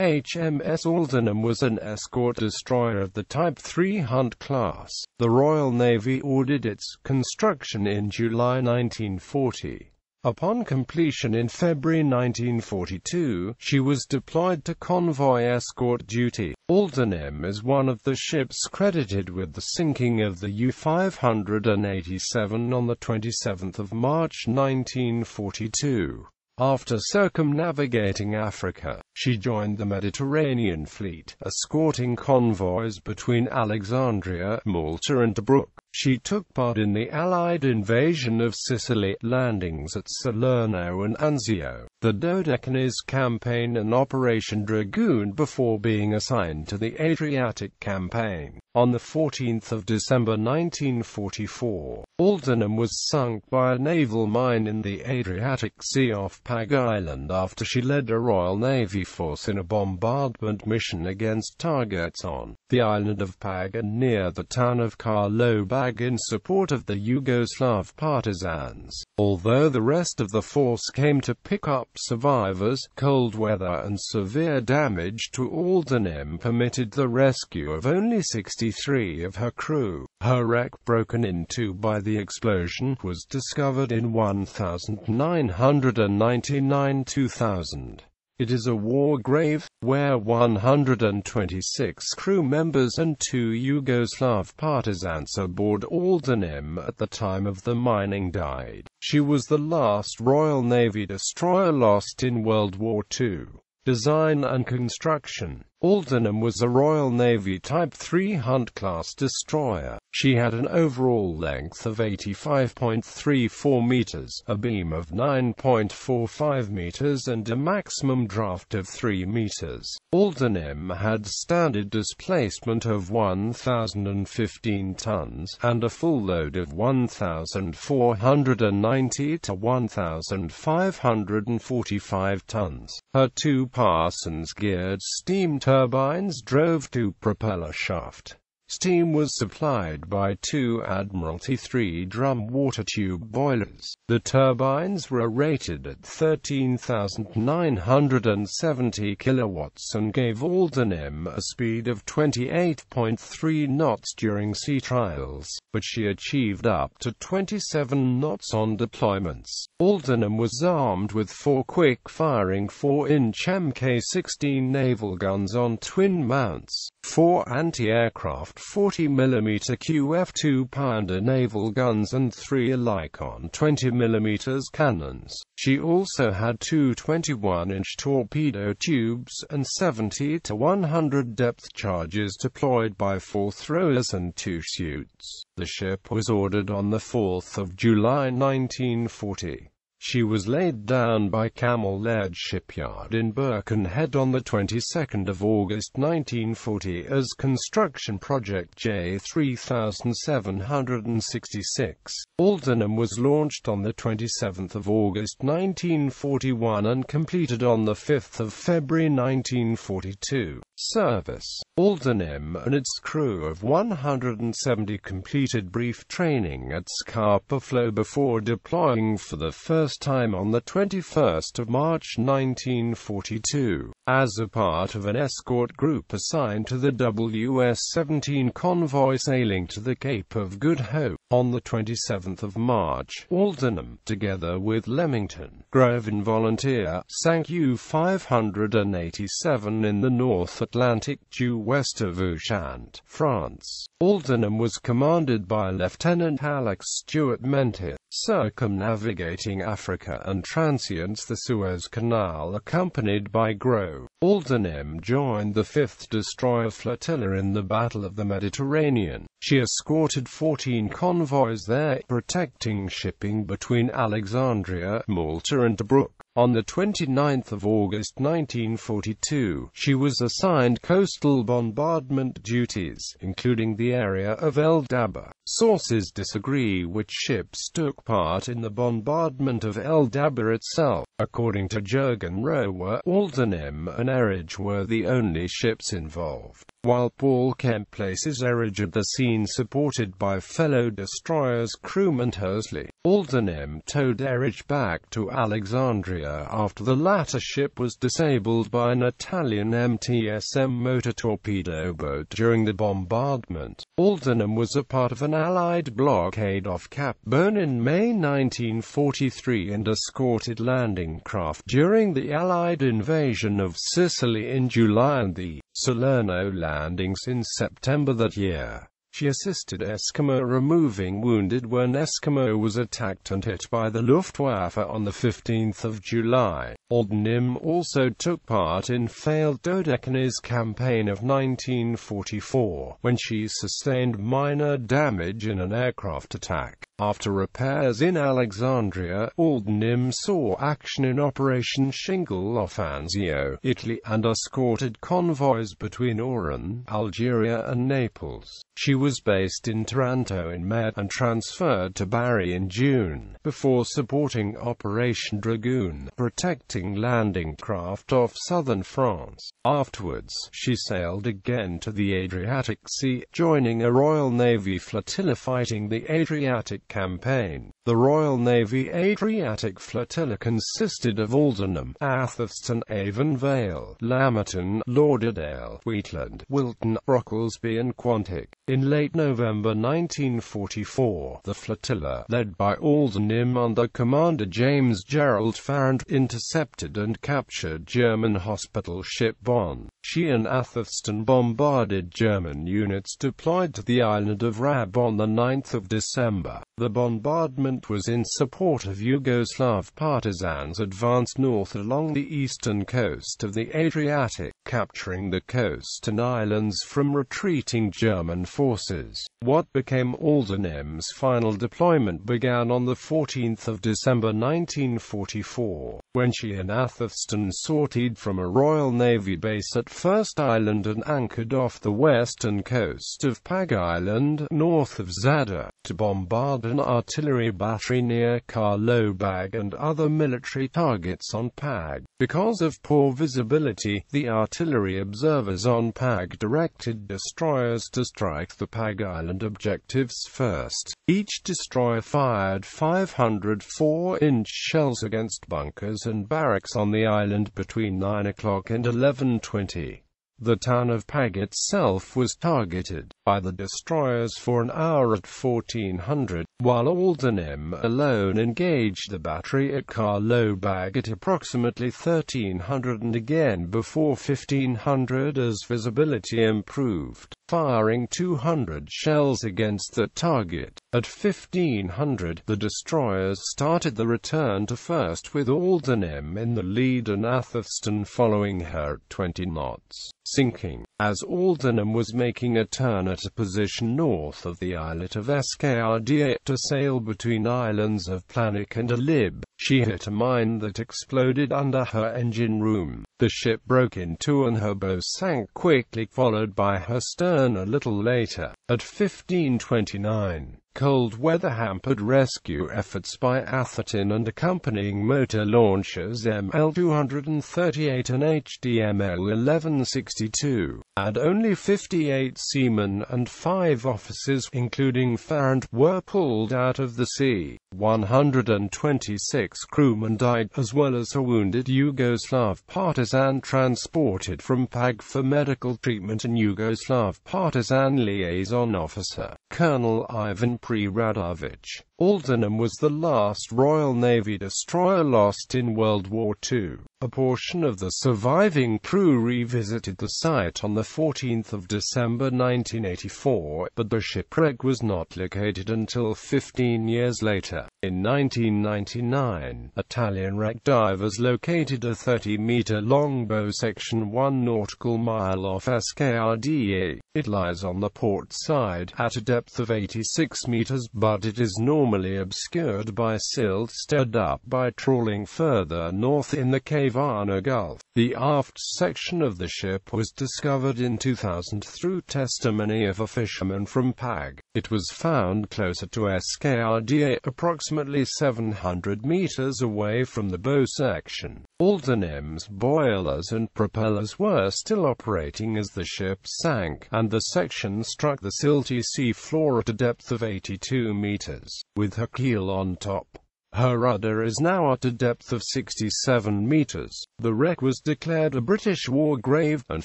HMS Aldenham was an escort destroyer of the Type 3 Hunt class. The Royal Navy ordered its construction in July 1940. Upon completion in February 1942, she was deployed to convoy escort duty. Aldenham is one of the ships credited with the sinking of the U-587 on the 27th of March 1942. After circumnavigating Africa, she joined the Mediterranean fleet, escorting convoys between Alexandria, Malta and Tobruk. She took part in the Allied invasion of Sicily, landings at Salerno and Anzio, the Adriatic Campaign and Operation Dragoon before being assigned to the Adriatic Campaign. On 14 December 1944, Aldenham was sunk by a naval mine in the Adriatic Sea off Pag Island after she led a Royal Navy force in a bombardment mission against targets on the island of Pag and near the town of Karlobag in support of the Yugoslav partisans. Although the rest of the force came to pick up survivors, cold weather and severe damage to Aldenham permitted the rescue of only 63 of her crew. Her wreck, broken in two by the explosion, was discovered in 1999-2000. It is a war grave, where 126 crew members and 2 Yugoslav partisans aboard Aldenham at the time of the mining died. She was the last Royal Navy destroyer lost in World War II. Design and construction. Aldenham was a Royal Navy Type 3 Hunt-class destroyer. She had an overall length of 85.34 meters, a beam of 9.45 meters and a maximum draft of 3 meters. Aldenham had standard displacement of 1,015 tons, and a full load of 1,490 to 1,545 tons. Her 2 Parsons-geared steam turbines drove 2 propeller shaft. Steam was supplied by 2 Admiralty 3-drum water tube boilers. The turbines were rated at 13,970 kilowatts and gave Aldenham a speed of 28.3 knots during sea trials, but she achieved up to 27 knots on deployments. Aldenham was armed with 4 quick-firing 4-inch Mk-16 naval guns on twin mounts, 4 anti-aircraft 40mm QF 2-pounder naval guns and 3 Helicon 20mm cannons. She also had 2 21-inch torpedo tubes and 70 to 100 depth charges deployed by 4 throwers and 2 chutes. The ship was ordered on 4 July 1940. She was laid down by Camel Laird Shipyard in Birkenhead on the 22nd of August 1940 as Construction Project J3766. Aldenham was launched on the 27th of August 1941 and completed on the 5th of February 1942. Service. Aldenham and its crew of 170 completed brief training at Scapa Flow before deploying for the first time on the 21st of March 1942, as a part of an escort group assigned to the WS-17 convoy sailing to the Cape of Good Hope. On the 27th of March, Aldenham, together with Leamington, Groven Volunteer, sank U-587 in the North Atlantic due west of Ushant, France. Aldenham was commanded by Lieutenant Alex Stewart Mentir, circumnavigating Africa and transients the Suez Canal accompanied by Grove. Aldenham joined the 5th Destroyer Flotilla in the Battle of the Mediterranean. She escorted 14 convoys there, protecting shipping between Alexandria, Malta and Tobruk. On the 29th of August 1942, she was assigned coastal bombardment duties, including the area of El Dabba. Sources disagree which ships took part in the bombardment of El Dabba itself. According to Jurgen Rower, Aldenham and Eridge were the only ships involved, while Paul Kemp places Eridge at the scene supported by fellow destroyers crewman Hursley. Aldenham towed Eridge back to Alexandria after the latter ship was disabled by an Italian MTSM motor torpedo boat during the bombardment. Aldenham was a part of an Allied blockade off Cap Bone in May 1943 and escorted landing craft during the Allied invasion of Sicily in July and the Salerno landings in September that year. She assisted Eskimo removing wounded when Eskimo was attacked and hit by the Luftwaffe on the 15th of July. Aldenham also took part in failed Dodecanese campaign of 1944, when she sustained minor damage in an aircraft attack. After repairs in Alexandria, Aldenham saw action in Operation Shingle off Anzio, Italy, and escorted convoys between Oran, Algeria and Naples. She was based in Taranto in May and transferred to Bari in June, before supporting Operation Dragoon, protecting landing craft off southern France. Afterwards, she sailed again to the Adriatic Sea, joining a Royal Navy flotilla fighting the Adriatic Campaign. The Royal Navy Adriatic Flotilla consisted of Aldenham, Atherstone, Avon Vale, Lamerton, Lauderdale, Wheatland, Wilton, Brocklesby and Quantick. In late November 1944, the flotilla, led by Aldenham under Commander James Gerald Farrand, intercepted and captured German hospital ship Bonn. She and Atherstone bombarded German units deployed to the island of Rab on the 9th of December. The bombardment was in support of Yugoslav partisans advanced north along the eastern coast of the Adriatic, capturing the coast and islands from retreating German forces. What became Aldenham's final deployment began on the 14th of December 1944, when she and Atherstone sortied from a Royal Navy base at First Island and anchored off the western coast of Pag Island, north of Zadar, to bombard an artillery battery near Karlobag and other military targets on Pag. Because of poor visibility, the artillery observers on Pag directed destroyers to strike the Pag Island objectives first. Each destroyer fired 500 4-inch shells against bunkers and barracks on the island between 9 o'clock and 11:20. The town of Pag itself was targeted by the destroyers for an hour at 1400, while Aldenham alone engaged the battery at Karlobag at approximately 1300 and again before 1500 as visibility improved, firing 200 shells against the target. At 1500, the destroyers started the return to first with Aldenham in the lead and Atherstone following her at 20 knots, sinking. As Aldenham was making a turn at a position north of the islet of Escort to sail between islands of Plannick and Alib, she hit a mine that exploded under her engine room. The ship broke in two and her bow sank quickly, followed by her stern a little later. At 1529, cold weather hampered rescue efforts by Atherton and accompanying motor launchers ML238 and HDML 1162, and only 58 seamen and 5 officers, including Farrand, were pulled out of the sea. 126 crewmen died, as well as a wounded Yugoslav partisan transported from Pag for medical treatment and Yugoslav partisan liaison officer, Colonel Ivan Preradovic. Aldenham was the last Royal Navy destroyer lost in World War II. A portion of the surviving crew revisited the site on the 14th of December 1984, but the shipwreck was not located until 15 years later. In 1999, Italian wreck divers located a 30-meter longbow section 1 nautical mile off Escort. It lies on the port side, at a depth of 86 meters. meters, but it is normally obscured by silt stirred up by trawling further north in the Cavana Gulf. The aft section of the ship was discovered in 2000 through testimony of a fisherman from Pag. It was found closer to escort, approximately 700 meters away from the bow section. Aldenham's boilers and propellers were still operating as the ship sank, and the section struck the silty sea floor at a depth of 82 meters. With her keel on top, her rudder is now at a depth of 67 meters. The wreck was declared a British war grave, and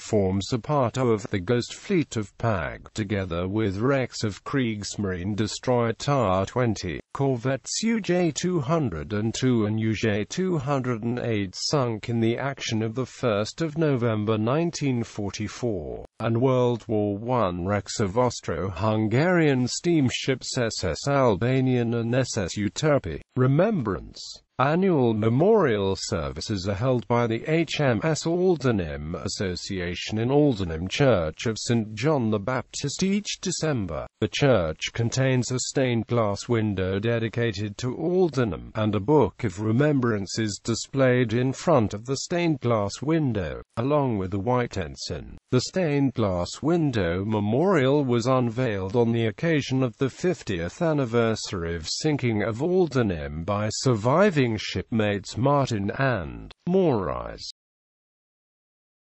forms a part of the Ghost Fleet of Pag, together with wrecks of Kriegsmarine destroyer T-20, corvettes UJ-202 and UJ-208 sunk in the action of 1 November 1944, and World War I wrecks of Austro-Hungarian steamships SS Albanian and SS Euterpe. Remembrance. Annual memorial services are held by the HMS Aldenham Association in Aldenham Church of St. John the Baptist each December. The church contains a stained glass window dedicated to Aldenham, and a book of remembrances displayed in front of the stained glass window, along with the white ensign. The stained glass window memorial was unveiled on the occasion of the 50th anniversary of sinking of Aldenham by surviving shipmates Martin and Maurice.